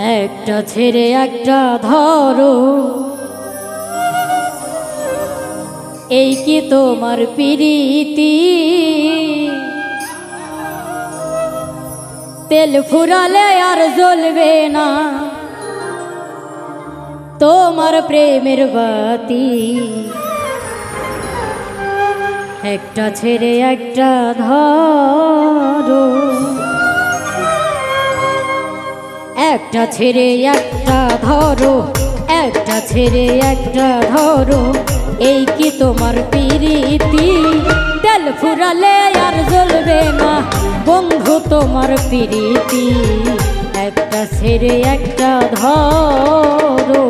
একটা ছেড়ে একটা ধরো, এই কি তোমার প্রীতি? তেল ফুরালে আর জ্বলবে না তোমার প্রেমের বাতি। একটা ছেড়ে একটা ধরো, একটা ছেড়ে একটা ধরো, একটা ছেড়ে একটা ধরো, এই কি তোমার প্রীতি? তেল ফুরালে আর জ্বলবে না বন্ধু তোমার প্রীতি। একটা ছেড়ে একটা ধরো।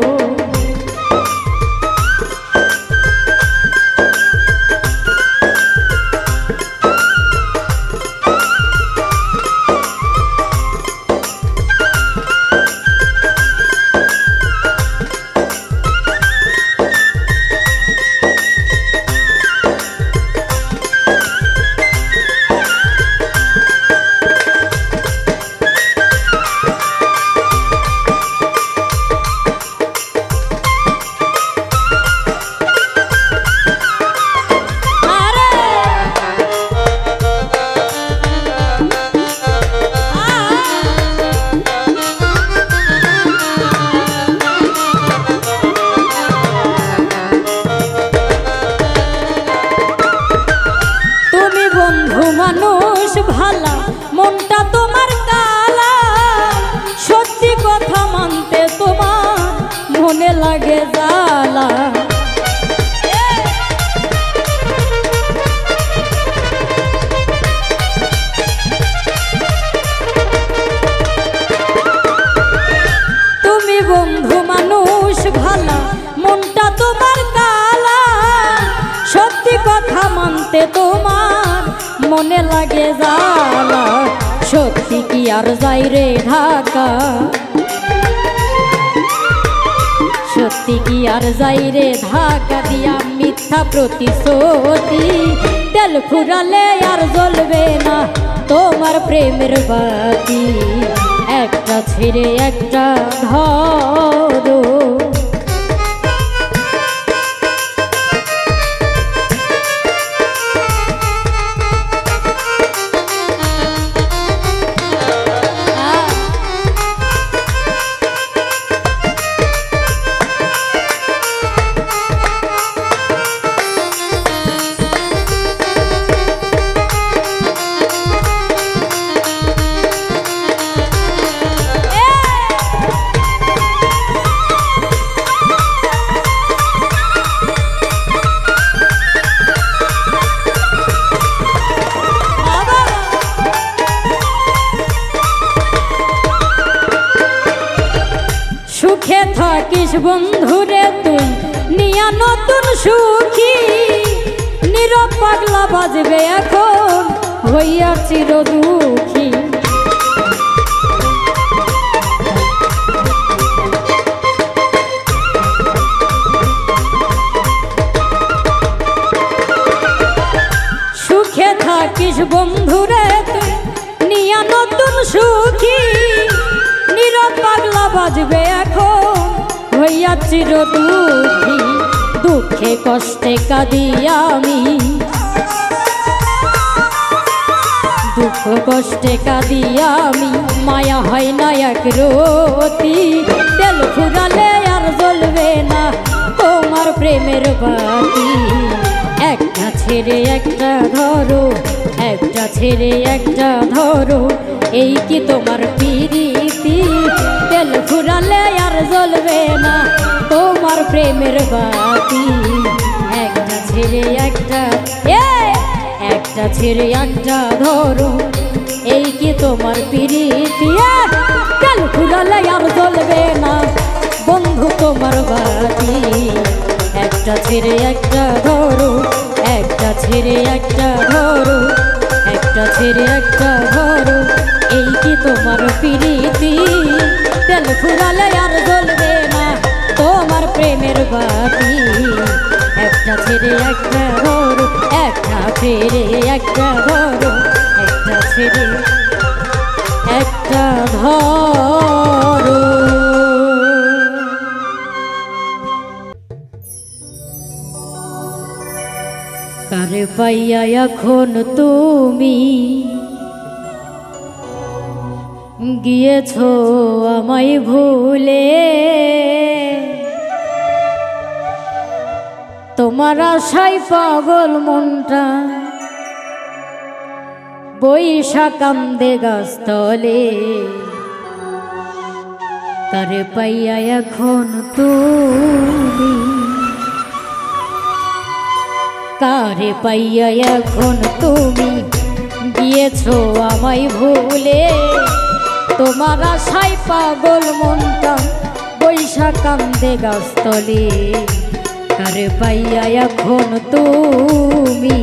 মানুষ ভালা, মনটা তোমার কালা, সত্যি কথা মানতে তোমার মনে লাগে জ্বালা। তুমি বন্ধু মানুষ ভালা, মনটা তোমার কালা, সত্যি কথা মানতে তোমার মনে লাগে জ্বালা। সত্যি কি আর যাই রে ঢাকা, সত্যি কি আর যাই রে ঢাকা দিয়া মিথ্যা প্রতিশ্রুতি। তেল ফুরালে আর জ্বলবে না তোমার প্রেমের বাতি। একটা ছেড়ে একটা ধরো। সুখে থাকিস বন্ধুরে তুই নিয়া নতুন সুখী, নীরব পাগলা বাজবে এখন হইয়া চির দুঃখী। সুখে থাকিস বন্ধুরে তুই নিয়া নতুন সুখী, নীরব পাগলা বাজবে এখন হইয়া চির দুঃখী। দুঃখে কষ্টে কাঁদি আমি, দুঃখ কষ্টে কাঁদি আমি, মায়া হয় না এক রতি। তেল ফুরালে আর জ্বলবে না তোমার প্রেমের বাতি। একটা ছেড়ে একটা ধরো, একটা ছেড়ে একটা ধরো, এই কি তোমার প্রীতি? তেল ফুরালে আর জ্বলবে না তোমার প্রেমের বাতি। একটা ছেড়ে একটা, একটা ছেড়ে একটা ধরো, এই কি তোমার প্রীতি? তেল ফুরালে আর জ্বলবে না বন্ধু তোমার বাতি। একটা ছেড়ে একটা ধরো, একটা ছেড়ে একটা ধরো, একটা ছেড়ে একটা ধরো, এই কি তোমার প্রীতি? তেল ফুরালে আর জ্বলবে না তোমার প্রেমের বাতি। একটা ছেড়ে একটা ধরো, একটা ছেড়ে একটা ধরো, একটা ছেড়ে একটা ধরো। পাইয়া এখন তুমি গিয়েছো আমায় ভুলে, তোমার আশায় পাগল মনটা বৈশা কান্দে গাছতলে। তারে পাইয়া এখন তুমি, কারে পাইয়া এখন তুমি গিয়েছো আমায় ভুলে, তোমার আশায় পাগল মনটা বৈশা কান্দে গাছতলে। কারে পাইয়া এখন তুমি,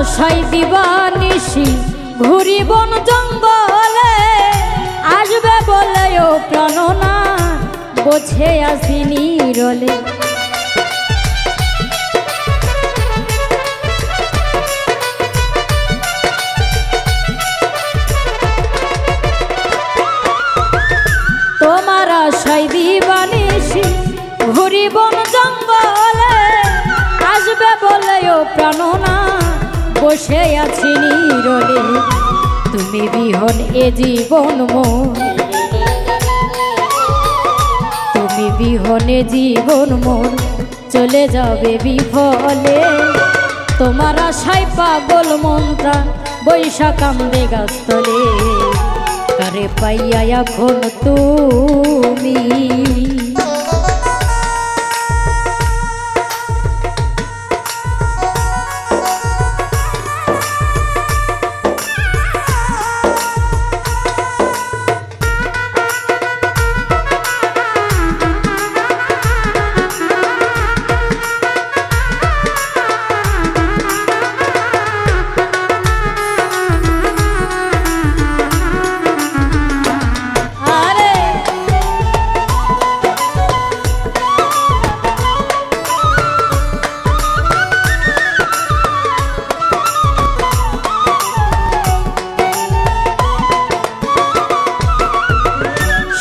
আশাই দিবানিশি ঘুরি বন জঙ্গলে, আসবে বলে ও প্রাণনা বোঝে আসি নীরলে। তোমার আশাই দিবানিশি ঘুরি বন জঙ্গলে, আসবে বলে ও প্রাণনা বসে আছি নীরলে। তুমি বিহন এ জীবন মোর, তুমি বিহনে জীবন মোর চলে যাবে বিফলে। তোমার আশায় পাগল মনটা বৈশা কান্দে গাছতলে। কারে পাইয়া এখন তুমি,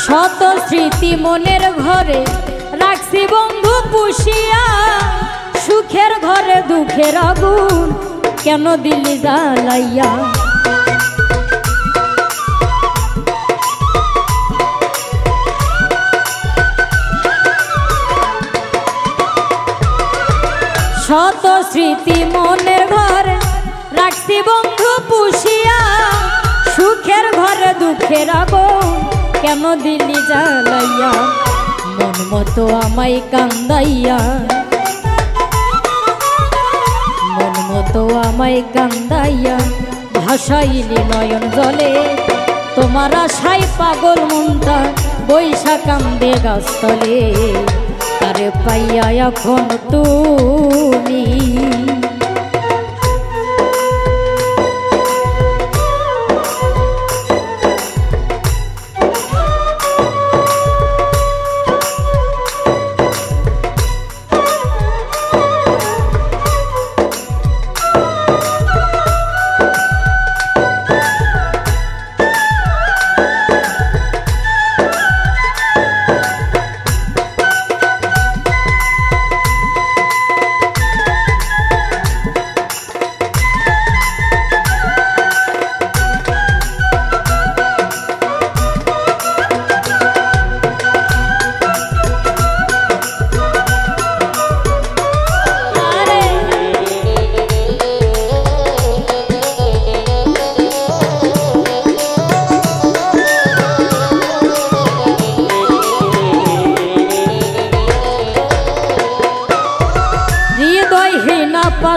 শত স্মৃতি মনের ঘরে রাখছি বন্ধু পুষিয়া, সুখের ঘরে দুঃখের আগুন কেন দিলি জ্বালাইয়া। শত স্মৃতি মনের ঘরে রাখছি বন্ধু পুষিয়া, সুখের ঘরে দুঃখের আগুন কেন দিলি জ্বালাইয়া। মন মতো আমায় কান্দাইয়া, মন মতো আমায় কান্দাইয়া ভাসাইলি নয়ন জলে। তোমার আশায় পাগল মনটা বৈশা কান্দে গাছতলে। তারে পাইয়া এখন তুমি,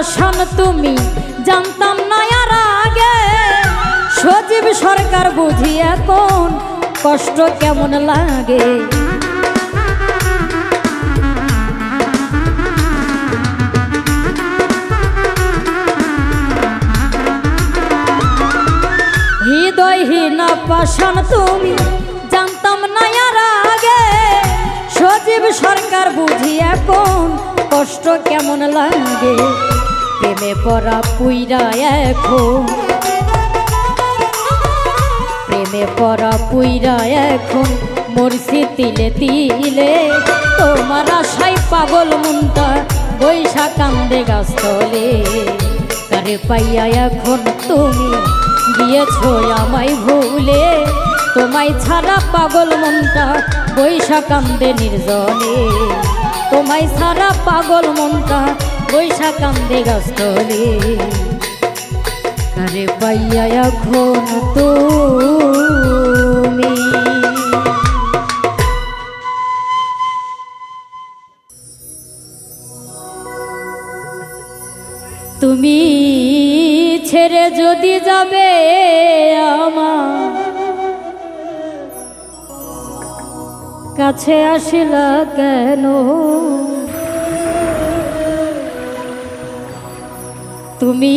পাষাণ তুমি জানতাম না আর আগে সজীব সরকার বুঝি এখন কষ্ট কেমন লাগে হৃদয়হীন পাষাণ তুমি জানতাম না আর আগে সজীব সরকার বুঝি এখন কষ্ট কেমন লাগে প্রেমে পড়া পুইরা এখন প্রেমে পড়া পুইরা এখন মরছি তিলে তিলে তোমার আশায় পাগল মনটা বৈশা কান্দে গাছতলে কারে পাইয়া এখন তুমি গিয়েছো আমায় ভুলে তোমায় ছাড়া পাগল মনটা বৈশা কান্দে নির্জনে তোমায় ছাড়া পাগল মনটা বৈশা কান্দে গাছতলে কারে পাইয়া এখন তুমি তুমি ছেড়ে যদি যাবে আমার কাছে আসিলা কেন তুমি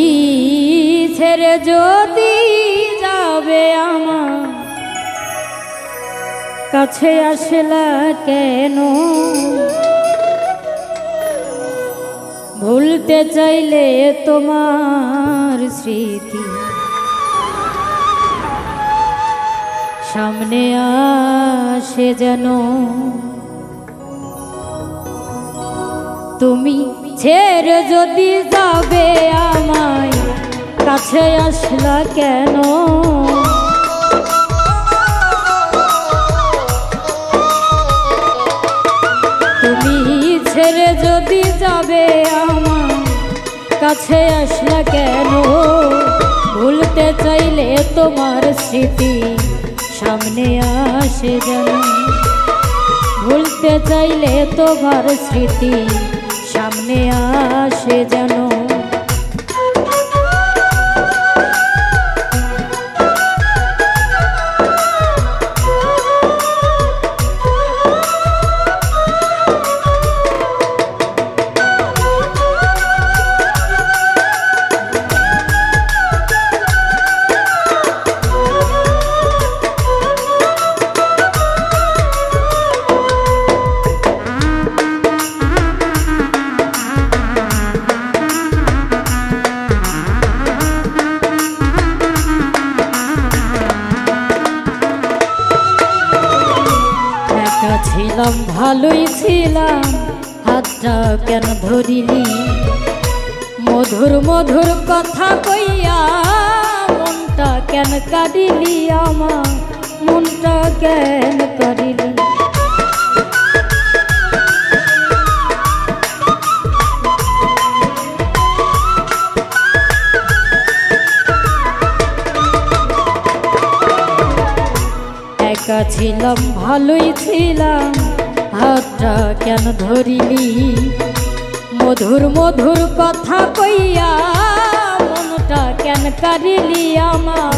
ছেড়ে যদি যাবে আমার কাছে আসিলা কেন ভুলতে চাইলে তোমার স্মৃতি সামনে আসে যেন তুমি ছেড়ে যদি যাবে আমায় কাছে আসলা কেন তুমি ছেড়ে যদি যাবে আমার কাছে আসলা কেন ভুলতে চাইলে তোমার স্মৃতি সামনে আসে যেন ভুলতে চাইলে তোমার স্মৃতি সামনে আসে যেন ছিলাম ভালোই ছিলাম হাতটা কেন ধরিলি মধুর মধুর কথা কইয়া মনটা কেন কাঁদিলি আমার মনটা কেন কাঁদিলি একা ছিলাম ভালোই ছিলাম হাতটা কেন ধরিলি মধুর মধুর কথা কইয়া মনটা কেন কাঁদিলি আমার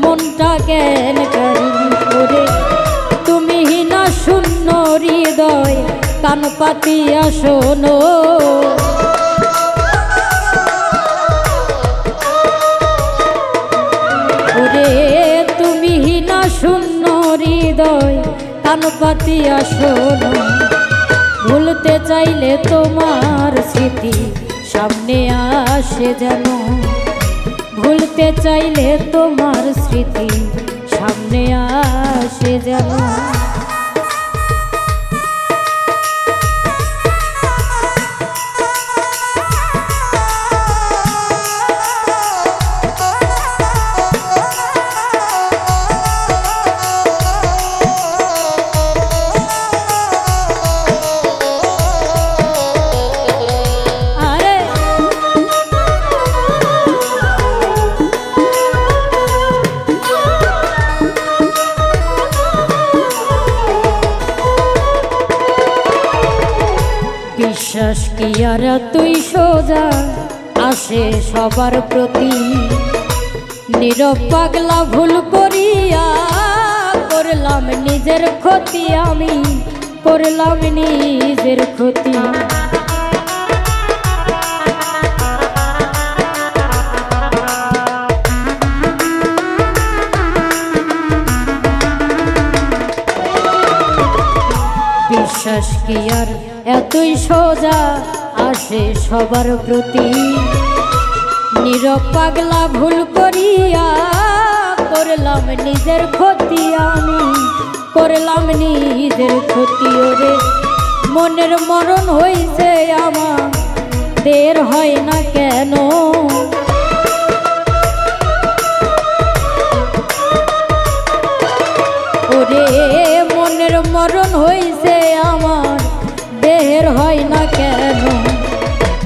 মনটা কেন কাঁদিলি করে তুমি না শূন্য হৃদয় কান পাতিয়া শোনো ওরে তুমি না শূন্য হৃদয় কান পাতিয়া শোনো ভুলতে চাইলে তোমার স্মৃতি সামনে আসে যেন ভুলতে চাইলে তোমার স্মৃতি সামনে আসে যেন বিশ্বাস কি আর তুই সোজা আসে সবার প্রতি। নীরব পাগলা ভুল করিয়া করলাম নিজের ক্ষতি, আমি করলাম নিজের ক্ষতি। বিশ্বাস কি আর এতই সোজা আসে সবার প্রতি। নীরব পাগলা ভুল করিয়া করলাম নিজের ক্ষতি, আমি করলাম নিজের ক্ষতি। ওরে মনের মরণ হইছে আমার, দের হয় না কেন? ওরে মনের মরণ হইছে আমার, দেহের হয় না কেন?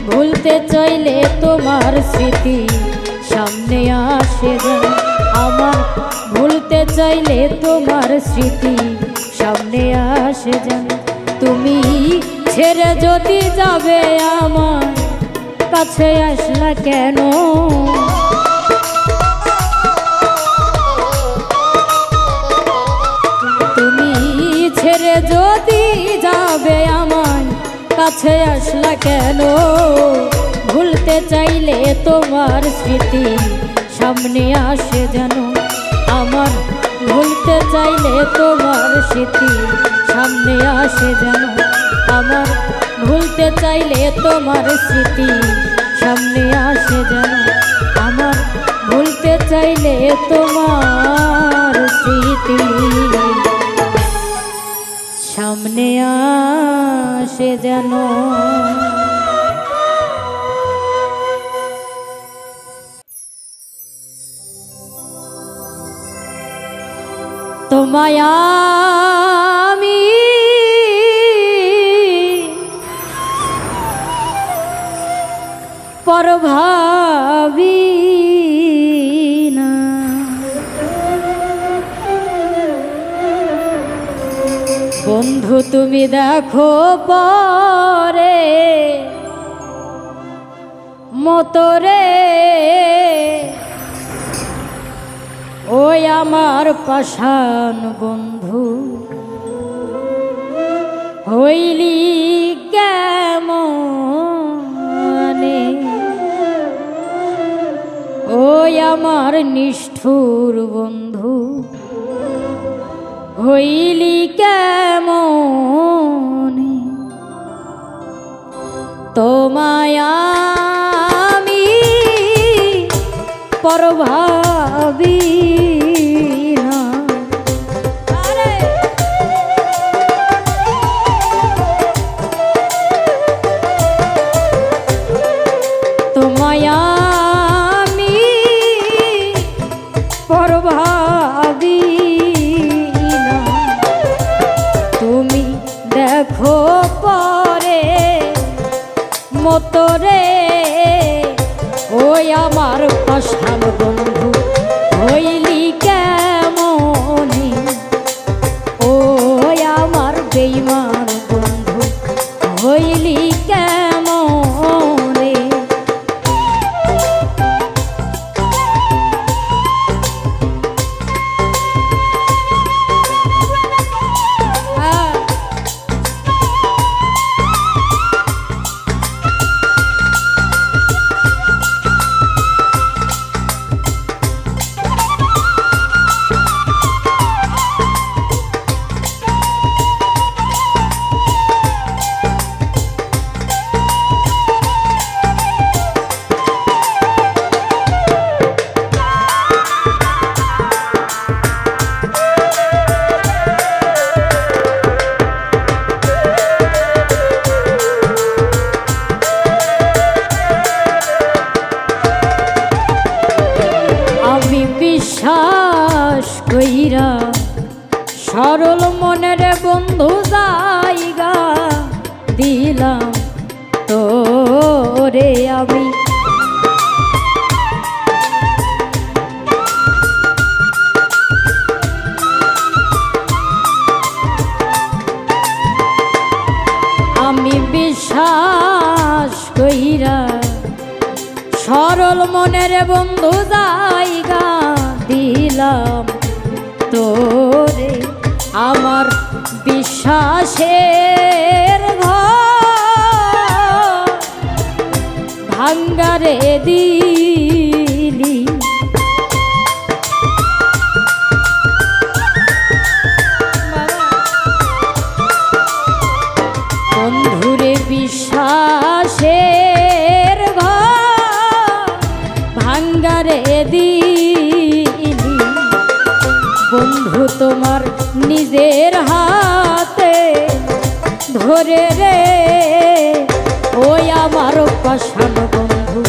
ভুলতে চাইলে তোমার স্মৃতি সামনে আসে যেন আমার, ভুলতে চাইলে তোমার স্মৃতি সামনে আসে যেন। তুমি ছেড়ে যদি যাবে আমার, কাছে আসলা কেন? তুমি ছেড়ে যদি যাবে আমার, কাছে আসলা কেন? ভুলতে চাইলে তোমার স্মৃতি সামনে আসে যেন আমার, ভুলতে চাইলে তোমার স্মৃতি সামনে আসে যেন আমার, ভুলতে চাইলে তোমার স্মৃতি সামনে আসে যেন আমার, ভুলতে চাইলে তোমার স্মৃতি সামনে আসে যেন। তোমায় আমি পর ভাবি না, বন্ধু তুমি দেখো পরে মতরে। ওই আমার পাষাণ বন্ধু হইলি কেমনে? ওই আমার নিষ্ঠুর বন্ধু হইলি কেমনে? তোমায় আমি পর ভাবি না, তোমায় আমি পর ভাবি না। তুমি দেখো পরে মতরে। ওই আমার পাষাণ বন্ধু হইলি কেমনে? ওই আমার বেঈমান বন্ধু হইলি কেমনে? বিশ্বাস কইরা সরল মনের বন্ধু জায়গা দিলাম তোরে আমি। আমি বিশ্বাস কইরা সরল মনের বন্ধু জায়গা দিলাম তোরে, আমার বিশ্বাসের ঘর ভাঙ্গারে দিলি। বন্ধুরে বিশ্বাসের ঘর ভাঙ্গারে দিলি। বন্ধু তোমার নিজের হাতে ধরে রে, ওই আমার পাষাণ বন্ধু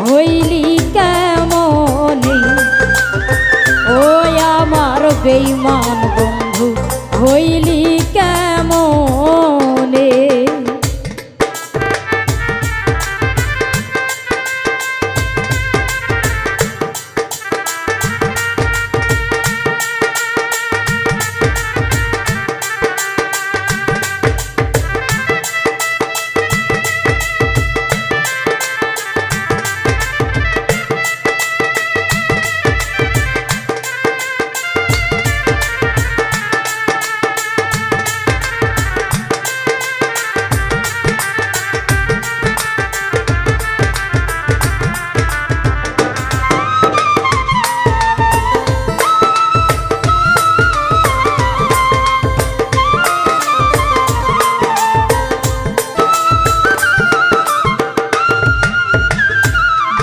হইলি কেমনে, ওই আমার বেঈমান বন্ধু হইলি কেমনে।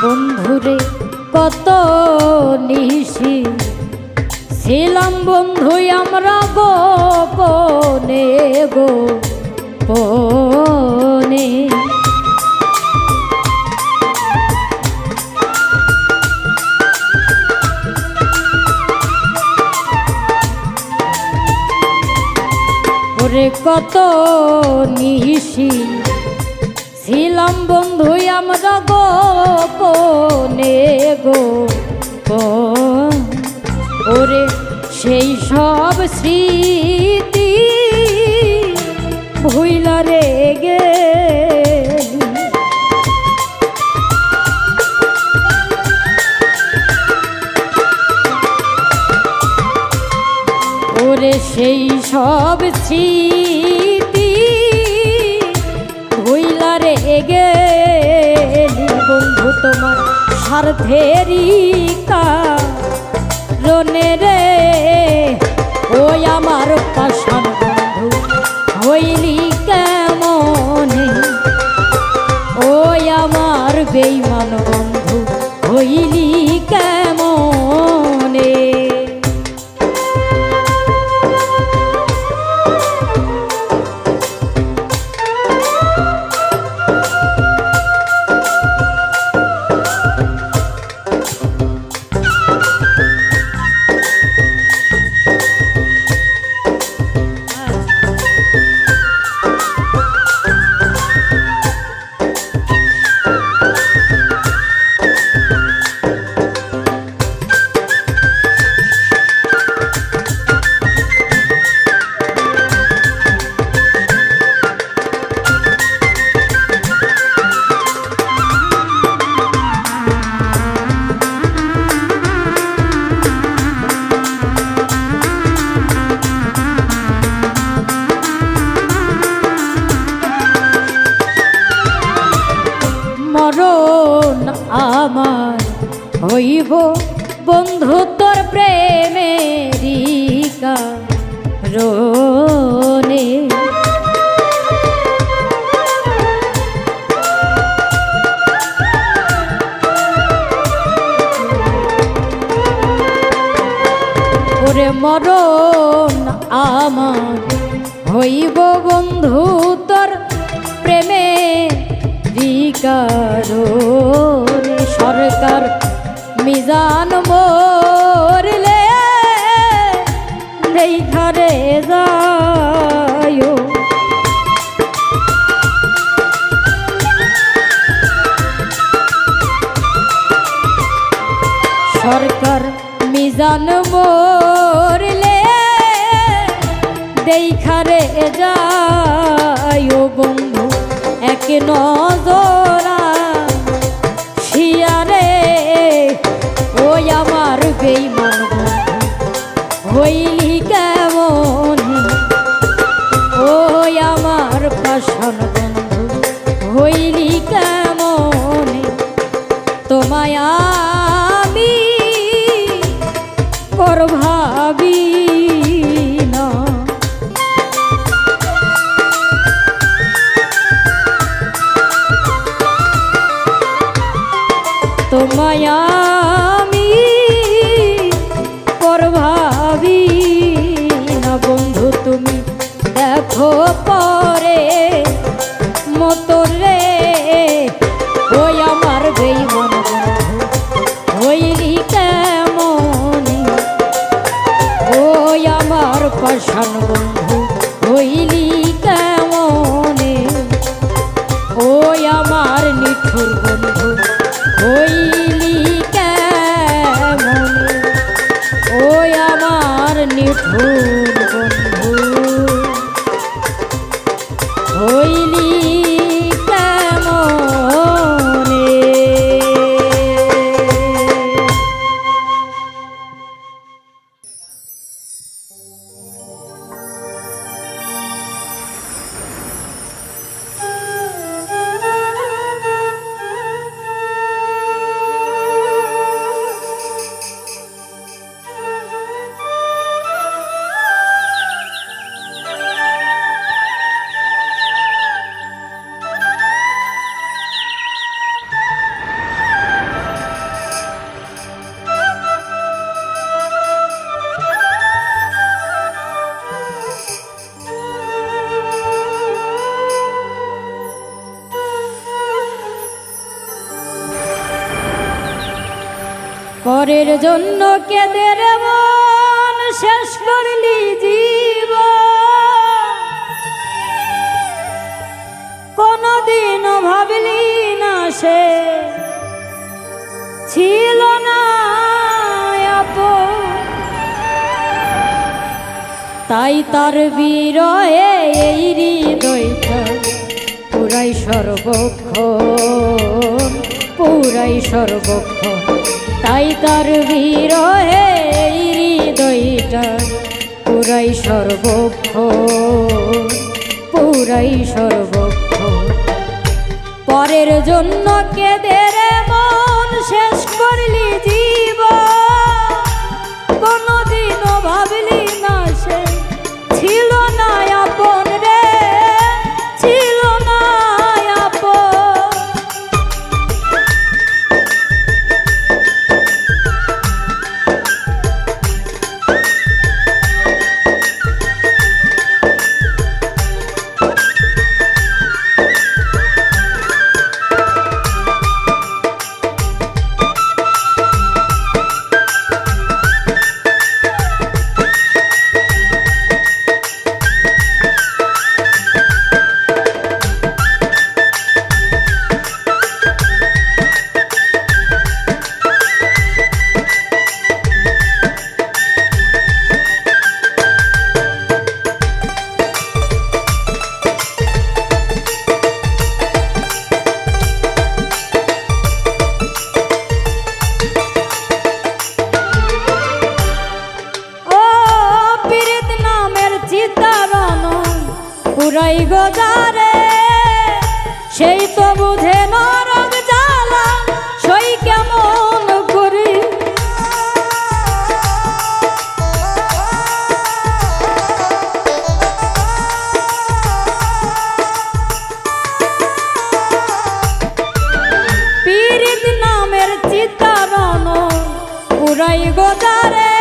বন্ধুরে কত নিশি ছিলাম বন্ধু আমরা গোপনে গোপনে, ওরে কত নিশি ছিলাম বন্ধু আমরা গোপনে গোপন, ওরে সেই সব স্মৃতি ভুইলা রে গেলি। ওরে সেই সব স্মৃতি ভুইলা রে গেলি। বন্ধু তোমার স্বার্থেরই কারণে রে, ওই আমার পাষাণ বন্ধু হইলি কেমনে, ওই আমার বেঈমান বন্ধু হইলি কেমনে। মরণ আমার হইব বন্ধু তোর প্রেমেরই কারণে, ওরে মরণ আমার হইব বন্ধু তোর প্রেমে কারণে। সরকার মিজান মরলে দেখারে যায়, সরকার মিজান মরলে দেখারে যায় বন্ধু এক নজরা শিয়া তোমায় আমি পর ভাবি না বন্ধু, তুমি দেখো পরে মতো রে। ওই আমার বেঈমান বন্ধু হইলি কেমন, ওই আমার পাষাণ বন্ধু হইলি কেমন, ওই আমার নিঠুর বন্ধু হইলি কেমন, ওই আমার নিঠুর বন্ধু হইলি পরের জন্য কেঁদে রে মন শেষ করলি জীবন, কোনদিনও ভাবলি না সে ছিল না আপন, তাই তার বিরহে এই হৃদয়টা পুরাই সর্বক্ষণ, পুরাই সর্বক্ষণ, তাই তার বিরহে এই হৃদয়টা পুরাই সর্বক্ষণ, পুরাই সর্বক্ষণ। পরের জন্য কেঁদে রে মন শেষ করলি জীবন, কোনদিনও ভাবলি না সে ছিল না আপন রে, ছিল না আপন। পুরাই গোজারে সেই তো বুঝে নরক জ্বালা, সই কেমন করি পীড়িত নামের চিতারণ পুরাই গোজারে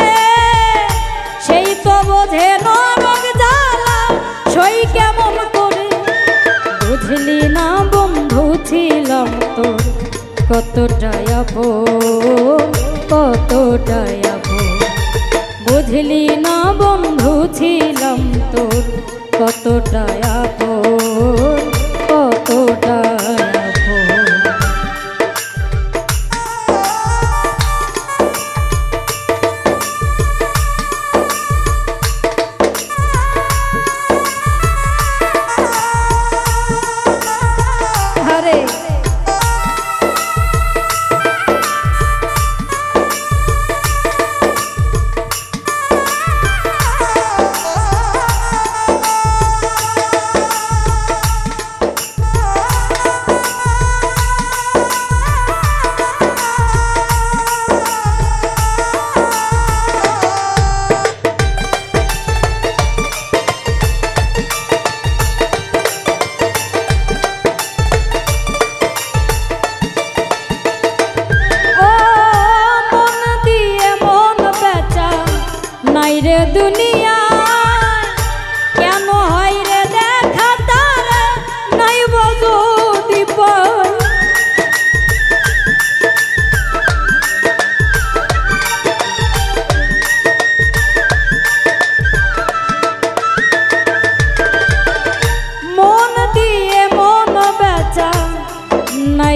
সেই তো বোঝে নরক জ্বালা, সই কেমন করে বুঝলি না বন্ধু ছিলাম তোর কতটাই আপন, কতটাই আপন, বুঝলি না বন্ধু ছিলাম তোর কতটাই আপন, কতটাই আপন।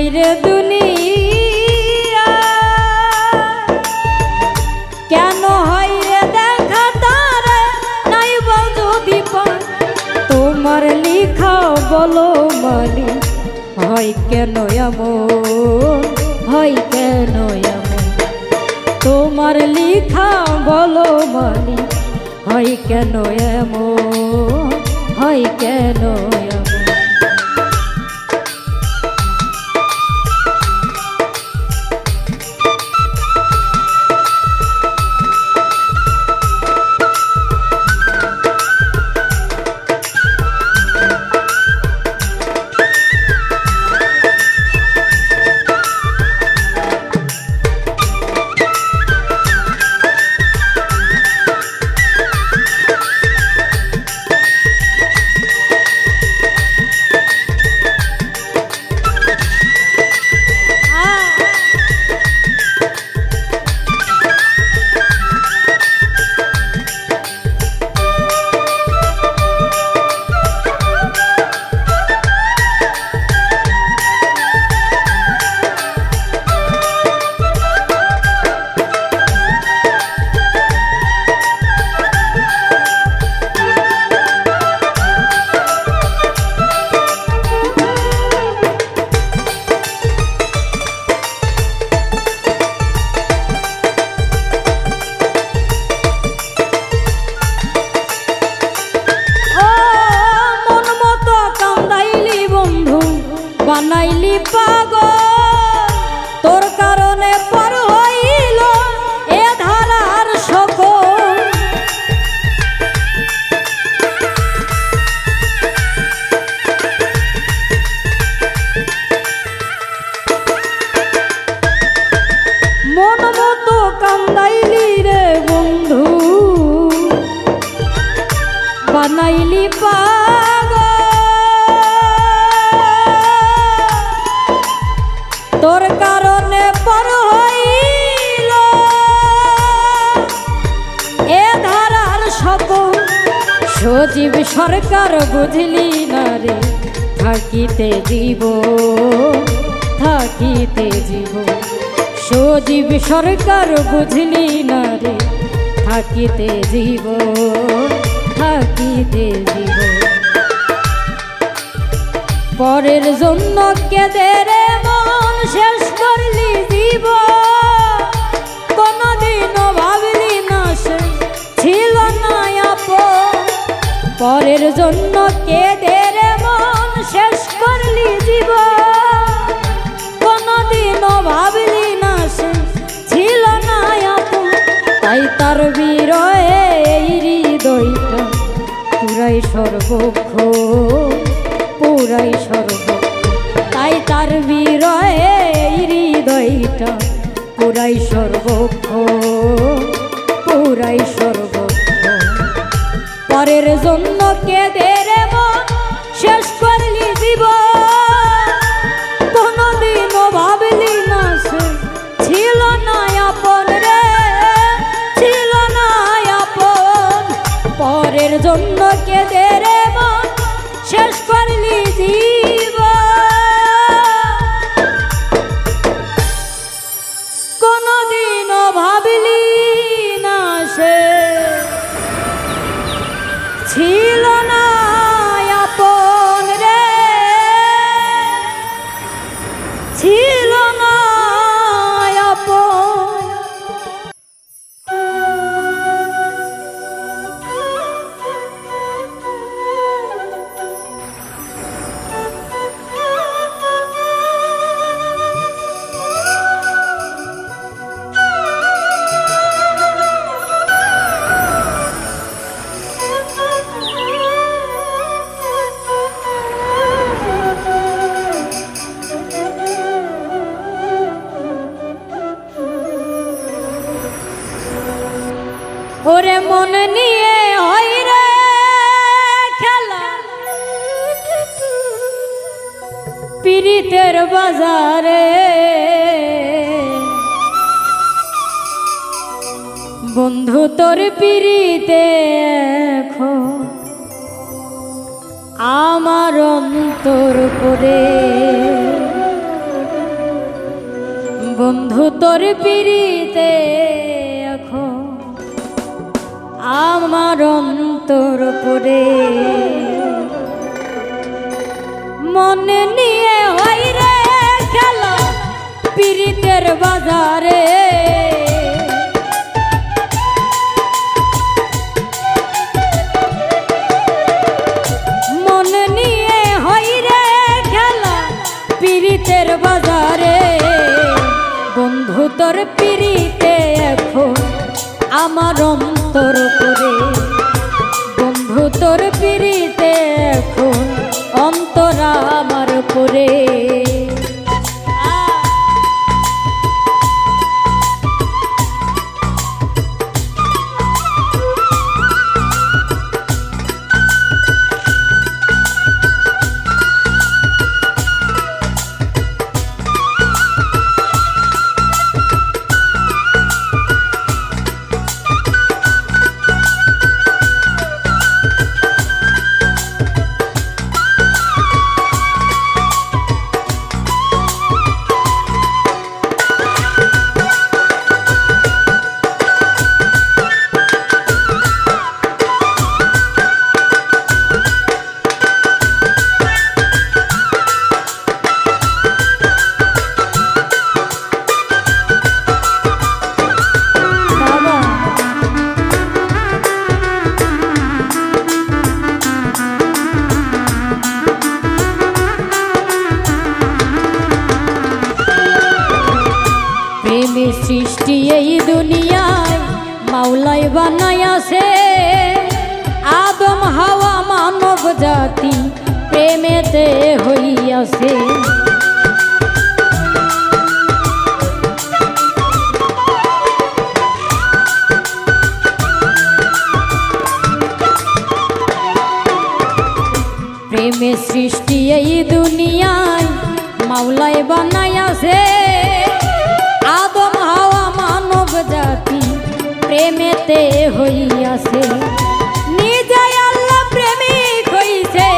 রে দুনিয়া কেন হয় রে দেখা তারে নাই বল যদি পায় তোমার লিখা বলো মালি হয় কেন এমন হয় কেন এমন তোমার লিখা বলো মালি হয় কেন এমন হয় কেন এমন বানাইলি পাগল তোর কারণে পর হইল এ ধারার সকল মন মতো কান্দাইলি রে বন্ধু বানাইলি পাগল তোর কারণে পর হইল এ ধারার সকল সজীব সরকার বুঝলি না রে থাকিতে জীব থাকিতে জীব সজীব সরকার বুঝলি না রে থাকিতে জীব থাকিতে জীব পরের জন্য কেঁদে রে মন শেষ করলি জীব কোনদিনও ভাবলি না সে ছিল না আপন পরের জন্য কেঁদে রে মন শেষ করলি জীব কোনদিনও ভাবলি না সে ছিল না আপন তাই তার বিরহে এই হৃদয়টা পুরাই সর্বক্ষ পুরাই সর্ব তাই তার বিরহে হৃদয়টা পুরাই সর্বক্ষ পুরাই সর্বক্ষ পরের জন্য কেঁদে রে মন শেষ করলি জীব কোনদিনও ভাবলি না সে ছিল না আপন রে ছিল না আপন পরের জন্য কেঁদে রে মন শেষ করলি জীব কোনদিনও ভাবলি না সে ছিল না আপন রে ছিল না আপন ওরে মন নিয়ে হয় রে খেলা পীড়িতের বাজারে বন্ধু তোর পীড়িতে এখন আমার অন্তর করে বন্ধু তোর পিড়িতে এখন আমার অন্তর পড়ে মনে নিয়ে হয় রে খেলা পিড়িতের বাজারে মনে নিয়ে হয় রে খেলা পিড়িতের বাজারে বন্ধু তোর পিড়িতে এখন আমার অন্তর পড়ে বন্ধু তোর পিড়িতে এখন অন্তর আমার পড়ে সৃষ্টি এই দুনিয়ায় মাওলাই বানাইয়াছে আদম হাওয়া মানব জাতি প্রেমেতে হইয়াছে প্রেমে সৃষ্টি এই দুনিয়ায় মাওলাই বানাইয়াছে আদম হাওয়া মানব জাতি প্রেমেতে হইয়াছে নিজে আল্লাহ প্রেমিক হইছে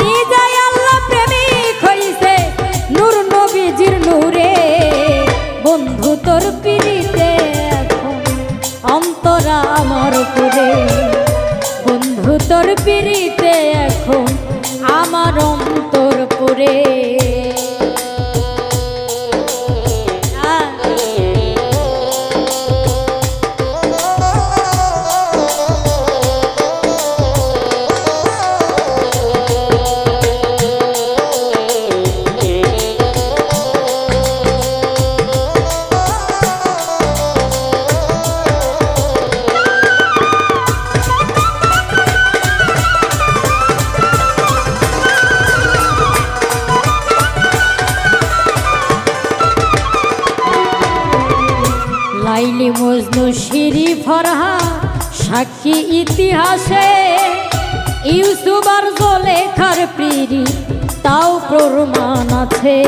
নিজে আল্লাহ প্রেমিক হইছে নূর নবীজির নূরে বন্ধু তোর পিড়িতে এখন অন্তর আমার পড়ে বন্ধু তোর পিড়িতে এখন আমার অন্তর পড়ে লাইলি মজনু শিরি ফরহা সাক্ষী ইতিহাসে ইউসুফ আর জুলেখার পিড়ি তাও প্রমাণ আছে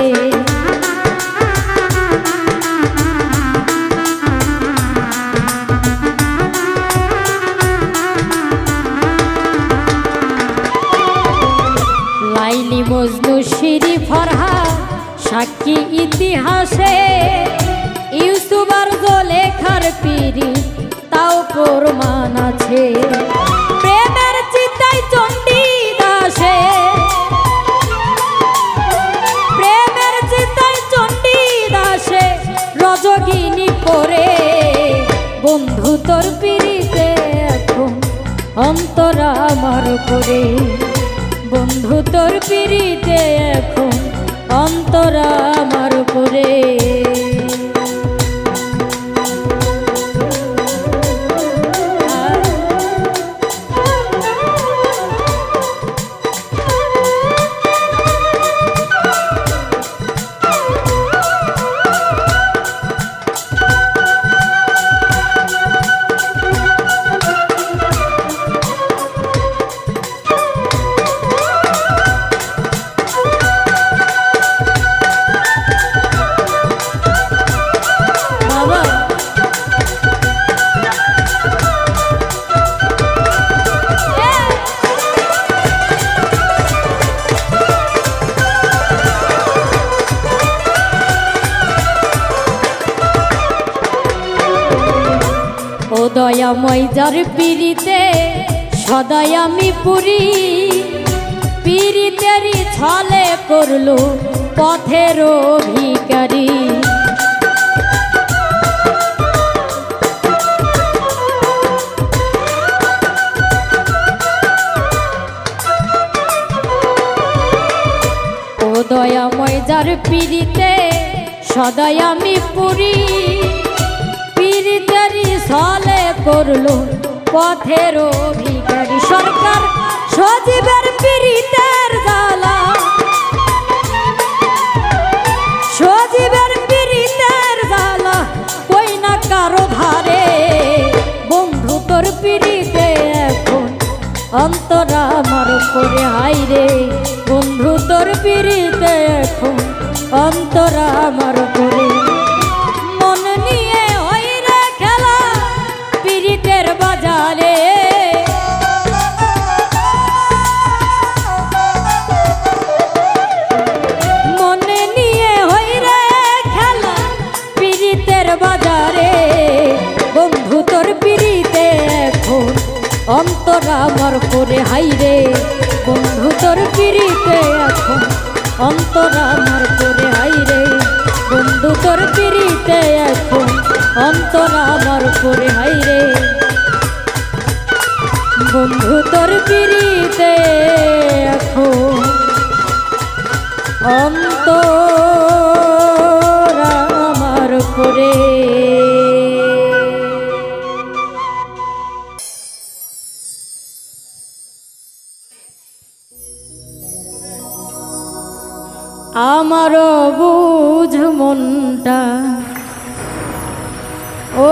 লাইলি মজনু শিরি ফরহা সাক্ষী ইতিহাসে ইউসুফ আর জুলেখার পিড়ি তাও প্রমাণ আছে প্রেমের চিতায় চণ্ডী দাসে প্রেমের চিতায় চণ্ডী দাসে রজগিনী করে বন্ধু তোর পিড়িতে এখন অন্তর আমার করে বন্ধু তোর পিড়িতে এখন অন্তর আমার করে দয়াময় যার পিরিতে সদাই আমি পুরি পিরিতেরই ছলে করলো পথের ভিখারি ও দয়াময় যার পিরিতে সদাই আমি পুরি পিরিতেরই ছলে করলো পথের ভিখারি সরকার সজীবের পিরিতের জ্বালা সজীবের পিরিতের জ্বালা কই না কারো ধারে বন্ধু তোর পিরিতে এখন অন্তরা আমার করে হাইরে বন্ধু তোর পিরিতে এখন অন্তরা আমার করে মন নিয়ে হইরে খেলা পিরিতের বাজারে মনে নিয়ে হইরে খেলা পিরিতের বাজারে বন্ধু তোর পিরিতে এখন অন্তরা আমার করে হাইরে বন্ধু তোর পিরিতে এখন অন্তরা আমার করে হাইরে বন্ধু তোর পিরিতে এখন অন্তরা আমার করে হাইরে বন্ধু তোর পিরিতে এখন অন্তরা আমার করে আমারও বুঝ মনটা ও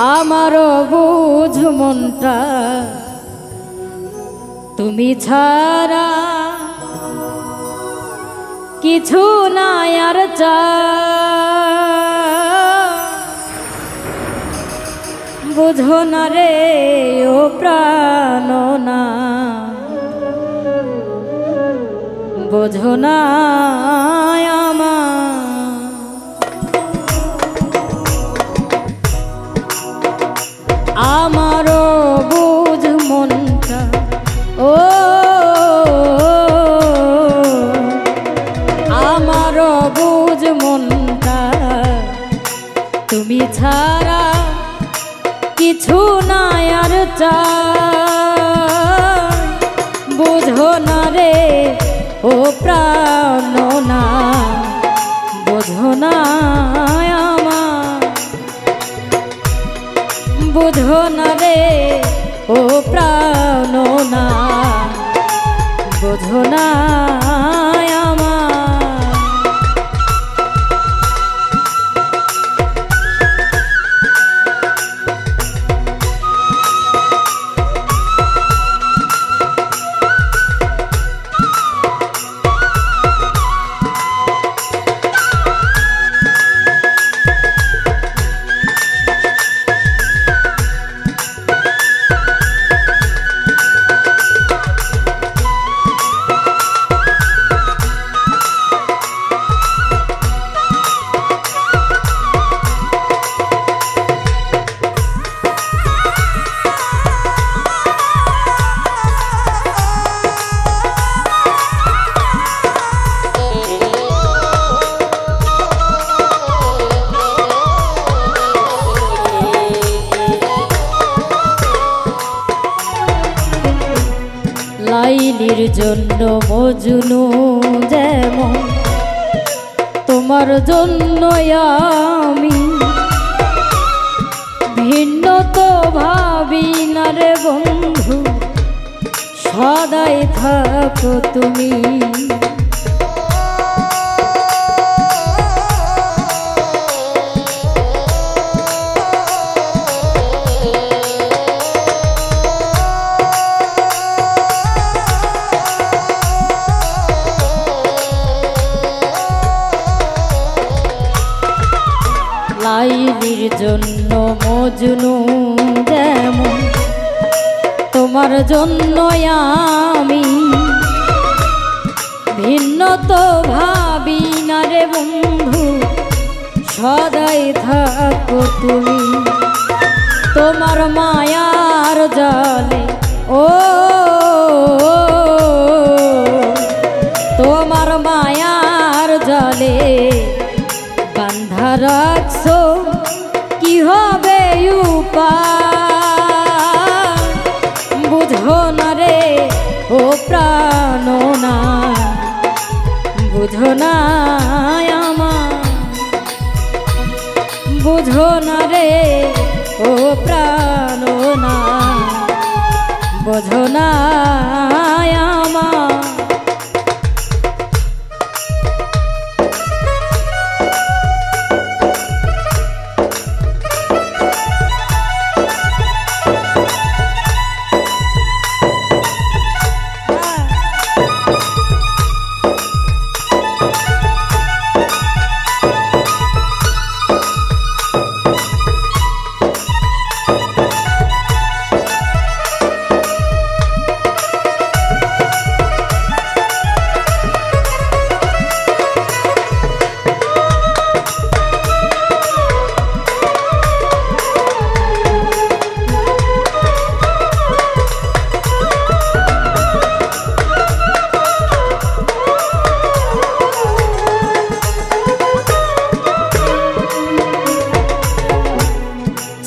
আমারও বুঝ মনটা তুমি ছাড়া কিছু নাই আর বুঝো না রে ও প্রাণ না বুঝো না আমারও বুঝ মনটা ও আমারও বুঝ মনটা তুমি ছাড়া কিছু নাই আর বুঝো না রে ও প্রাণ না বুঝো না বুঝো না রে ও প্রাণ না বুঝো না লাইলির জন্য মজনু যেমন তোমার জন্য আমি ভিন্ন তো ভাবি না রে বন্ধু সদাই থাকো তুমি লাইলির জন্য মজনু যেমন তোমার জন্য আমি ভিন্ন তো ভাবি না রে বন্ধু সদাই থাকো তুমি তোমার মায়ার জালে। ও তোমার মায়ার জালে বান্ধা রাখছো, কি হবে উপায় বুঝো না রে ও প্রাণ না, বুঝো না আমার, বুঝো না রে ও প্রাণ না, বুঝো না আমার।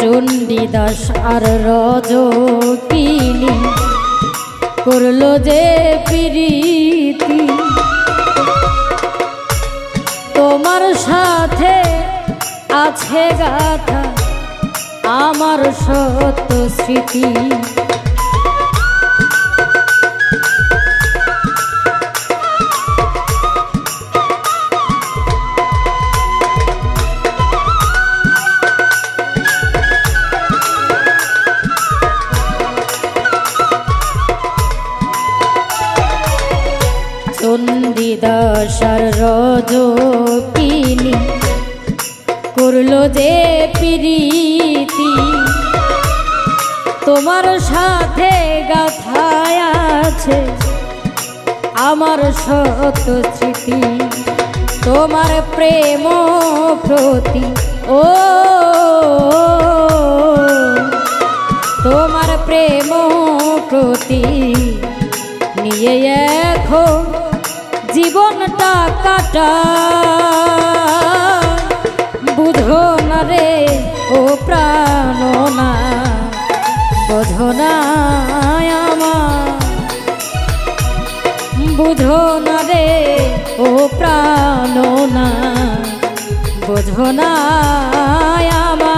চণ্ডীদাস আর রজকিনী করলো যে প্রীতি, তোমার সাথে আছে গাথা আমার সত্য স্মৃতি। চণ্ডীদাস আর রজকিনী করলো যে প্রীতি, তোমার সাথে গাথায় আছে আমার সত্য স্মৃতি। তোমার প্রেম প্রতি ও তোমার প্রেম প্রতি নিয়ে এখন জীবনটা কাটা, বুঝো না রে ও প্রাণ না, বুঝো না আমার, বুঝো না রে ও প্রাণ না, বুঝো না আমার।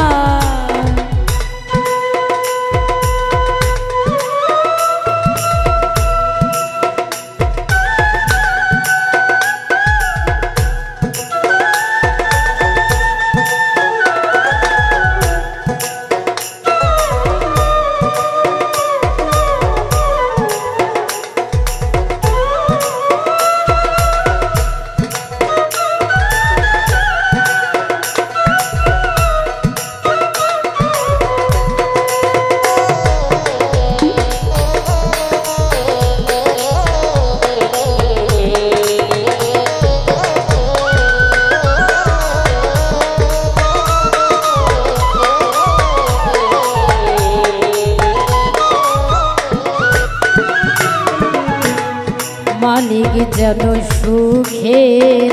মালিক যেন সুখে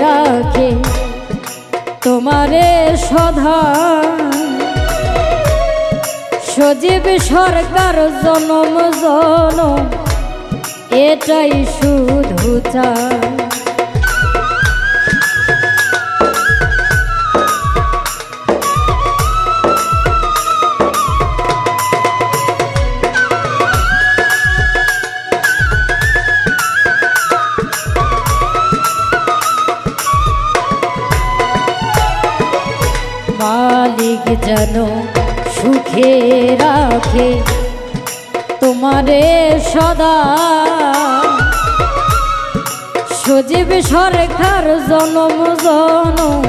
রাখে তোমারে সদা, সজীব সরকার জনম জনম এটাই শুধু চাই। মালিক যেন সুখে রাখে তোমারে সদা, সজীব সরকার জনম জনম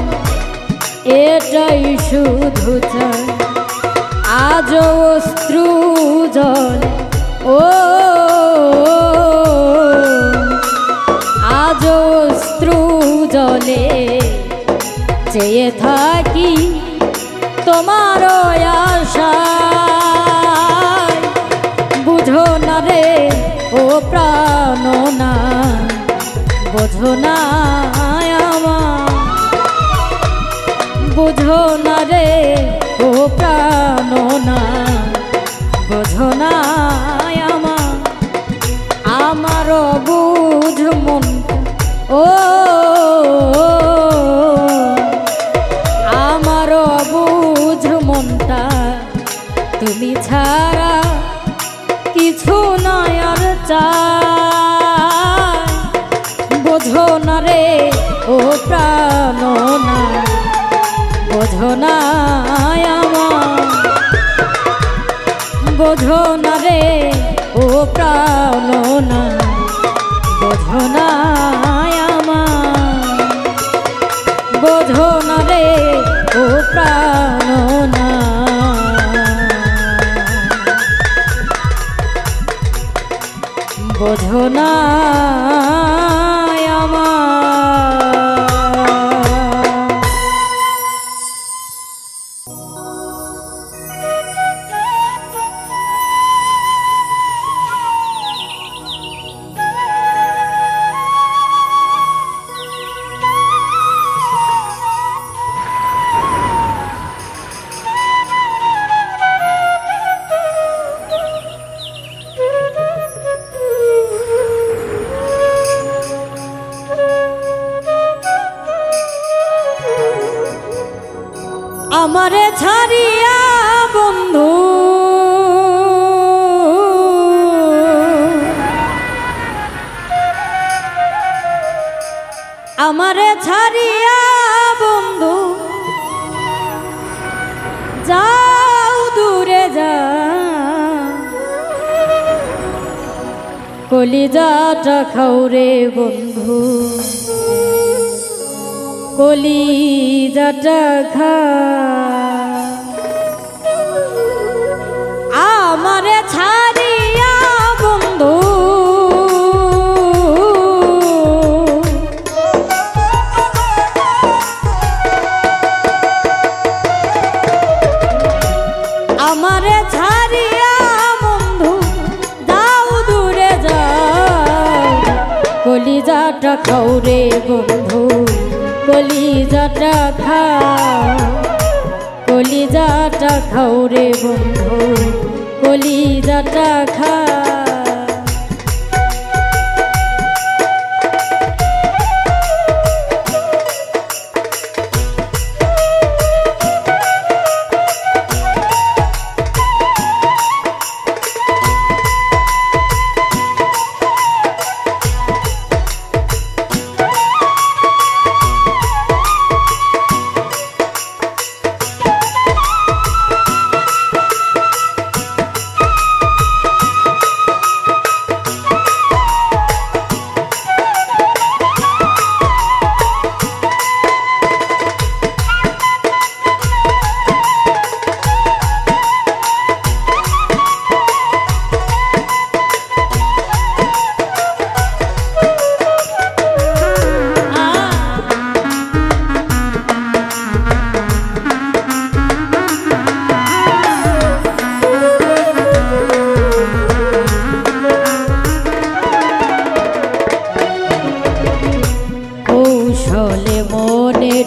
এটাই শুধু চাই। আজ অশ্রু জলে ও আজ অশ্রু জলে চেয়ে থাকি তোমার আশায়। বুঝো না রে ও প্রাণ না, বোঝো না আমার, বুঝো না রে ও প্রাণ না, বোঝো না আমার, আমারও বুঝ মন ও আমারও বুঝ মনটা, তুমি ছাড়া কিছু নয় আর চাই। বোঝো না রে ও প্রাণ না, বোঝো না আমার, বোঝো না রে ও প্রাণ না, বোঝো না আমার, বোঝো না রে ও প্রাণ না। বোঝো না আমারে ছাড়িয়া বন্ধু আমারে ছাড়িয়া বন্ধু যাও দূরে যা, কলিজাটা খাও রে বন্ধু, কলিজাটা খা। আমারে ছাড়িয়া বন্ধু আমারে ছাড়িয়া বন্ধু যাও দূরে যাও, কলিজাটা খাও রে বন্ধু, কলিজাটা খাও, কলিজাটা খাও রে বন্ধু, কলিজাটা খা।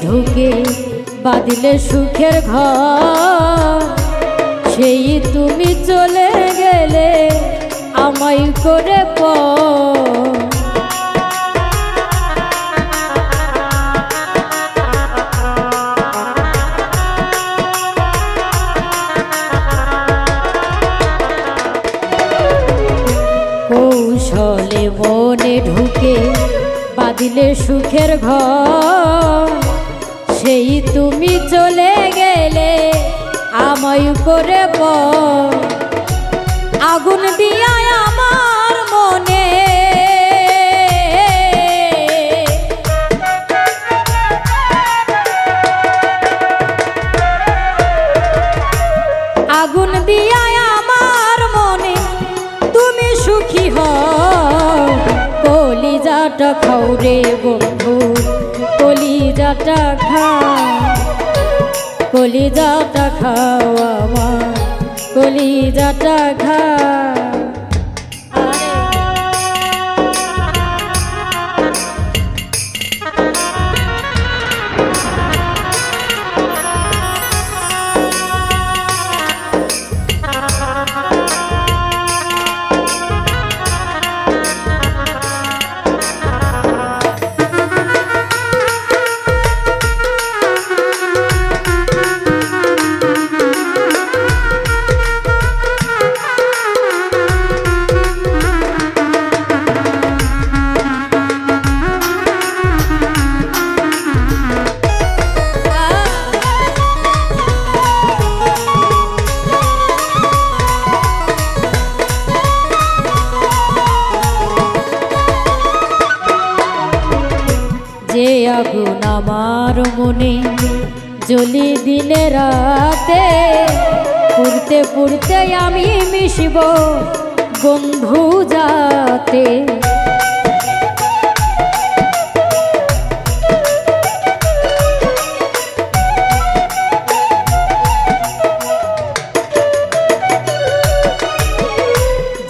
ঢুকে বাঁধিলে সুখের ঘর, সেই তুমি চলে গেলে আমায় করে পর। কৌশলে মনে ঢুকে বাঁধিলে সুখের ঘর, সেই তুমি চলে গেলে আমায় করে পর। আগুন দিয়া আমার মনে আগুন দিয়া আমার মনে তুমি সুখী হও, কলিজাটা খাও রে বন্ধু, কলিজা কলিজাটা খাও, কলিজাটা খাও আমার, কলিজাটা খাও। যে আগুন আমার মনে জ্বলি দিনে রাতে, পুড়তে পুড়তে আমি মিশব বন্ধু যাতে।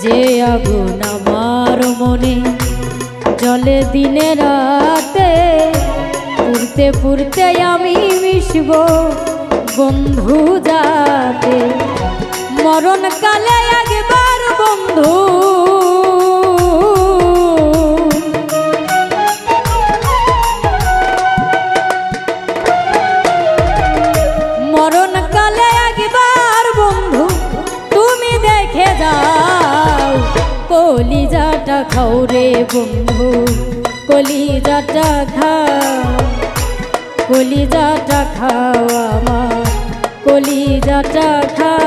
যে আগুন আমার মনে জলে দিনে রাতে, পুড়তে পুড়তে আমি মিশব বন্ধু যাতে। মরণ কালে একবার বন্ধু মরণ কালে একবার বন্ধু তুমি দেখে যাও, কলিজাটা খাও রে বন্ধু, কলিজাটা খাও, কলিজাটা খাও আমার, কলিজাটা খাও।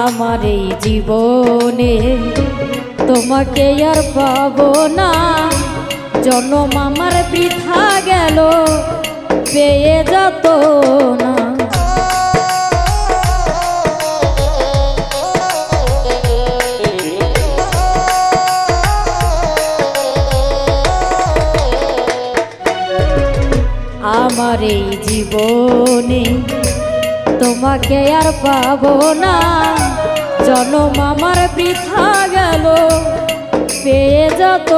আমার এই জীবনে তোমাকে আর পাবো না, জন্ম আমার বৃথা গেল পেয়ে যত না। আমার এই জীবনে তোমাকে আর পাবো না, জন্ম আমার বৃথা গেল পেয়ে যত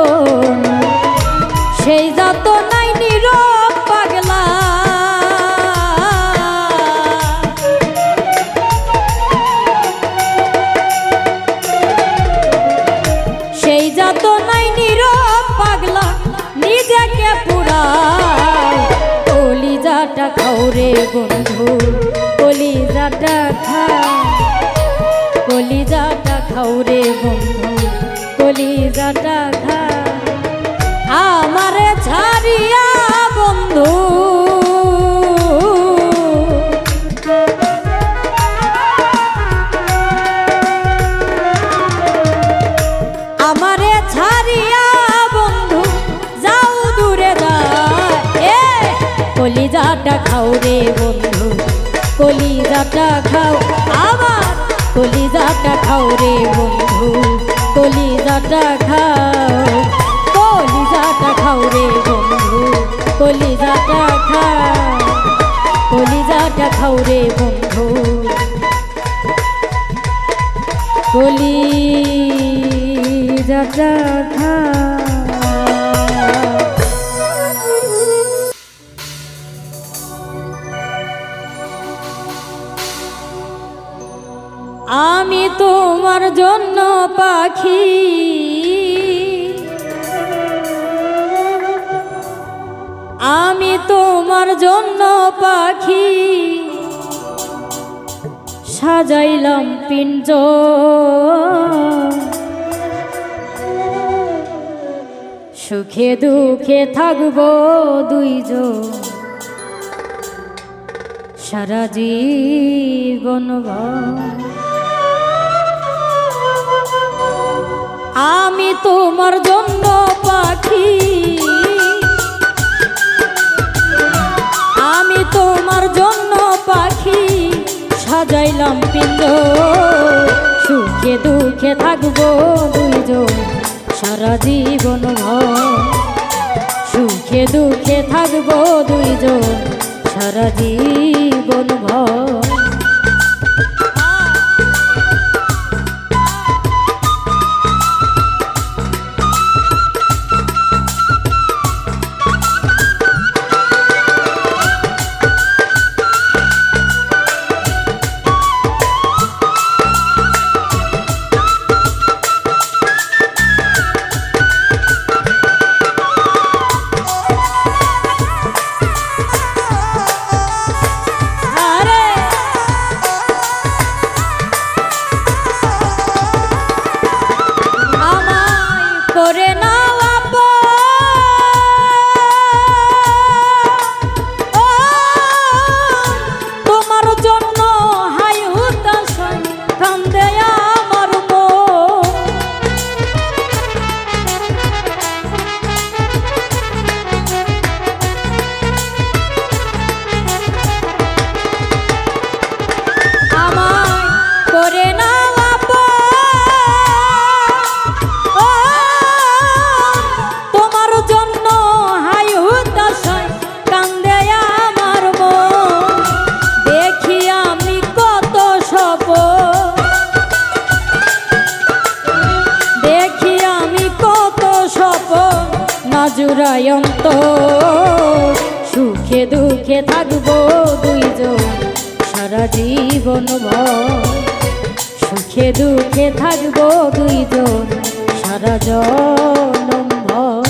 না। সেই যত নাই নীরব পাগলা, সেই যত নাই নীরব পাগলা নিজেকে পুরাও, কলিজাটা খাও রে বন্ধু, কলিজাটা খাও, কলিজাটা খাও রে বন্ধু, কলিজাটা খাও। আমারে ছাড়িয়া বন্ধু আমারে ছাড়িয়া বন্ধু যাও দূরে যায়, কলিজাটা খাও রে বন্ধু, কলিজাটা খাও আমার, কলিজাটা খাও রে বন্ধু, কলিজাটা খাও, কলিজাটা খাও রে বন্ধু, কলিজাটা খাও, কলিজাটা খাও রে বন্ধু, কলিজাটা খাও। আমি তোমার জন্য পাখি, আমি তোমার জন্য পাখি সাজাইলাম পিঞ্জর। সুখে দুঃখে থাকবো দুইজন সারা জীবন ভর। আমি তোমার জন্য পাখি, আমি তোমার জন্য পাখি সাজাইলাম পিঞ্জর। সুখে দুঃখে থাকবো দুইজন সারা জীবন ভর। সুখে দুঃখে থাকবো দুইজন সারা জীবন ভর। জুড়ায়ন্ত সুখে দুঃখে থাকবো দুইজন সারা জীবন ভর। সুখে দুঃখে থাকবো দুইজন সারা জনম ভর।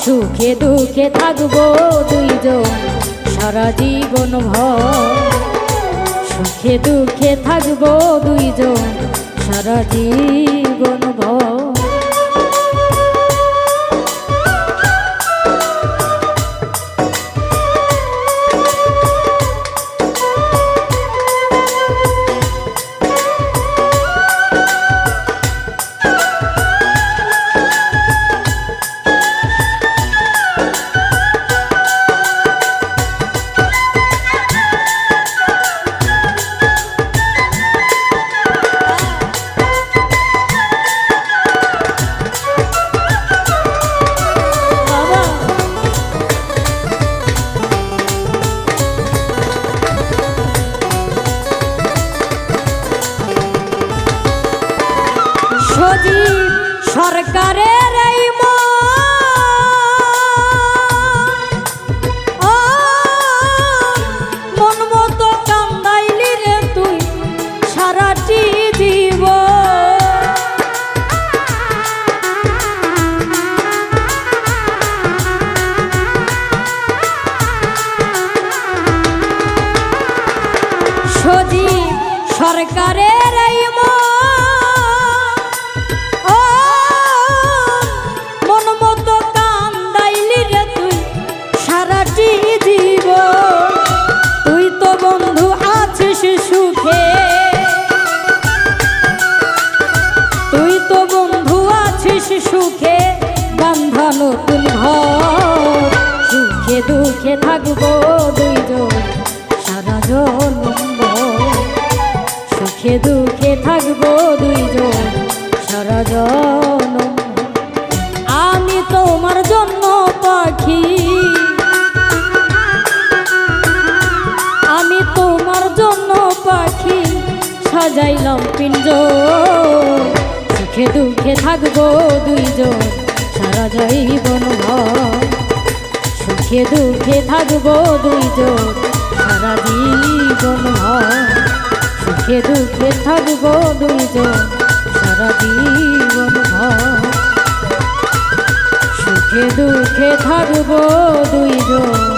সুখে দুঃখে থাকবো দুইজন সারা জীবন ভর। সুখে দুঃখে থাকবো দুইজন সারা জীবন ভর। সরকারের এই সুখে বান্ধা নতুন ঘর, সুখে দুঃখে থাকবো দুইজন সারা জনম। সুখে দুঃখে থাকবো দুইজন সারা জনম। আমি তোমার জন্য পাখি, আমি তোমার জন্য পাখি সাজাইলাম পিঞ্জর। সুখে দুঃখে থাকবো দুইজন সারা জীবন ভর। সুখে দুঃখে থাকবো দুইজন সারা জীবন ভর। সুখে দুঃখে থাকবো দুইজন সারা জীবন ভর। সুখে দুঃখে থাকবো দুইজন